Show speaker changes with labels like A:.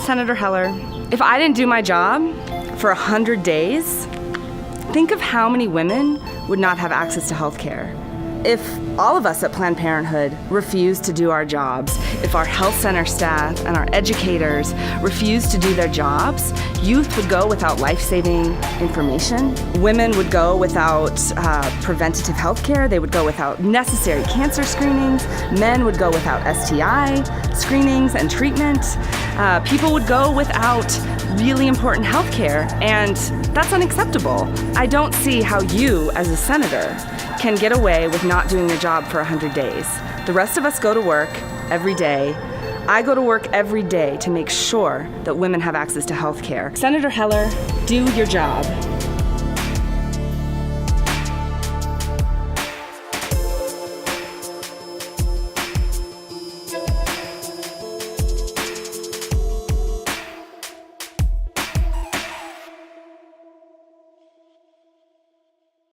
A: Senator Heller, if I didn't do my job for 100 days, think of how many women would not have access to health care. If all of us at Planned Parenthood refuse to do our jobs, if our health center staff and our educators refuse to do their jobs, youth would go without life-saving information. Women would go without preventative health care. They would go without necessary cancer screenings. Men would go without STI screenings and treatment. People would go without really important health care, and that's unacceptable. I don't see how you, as a senator, can get away with not doing your job for 100 days. The rest of us go to work every day. I go to work every day to make sure that women have access to health care. Senator Heller, do your job.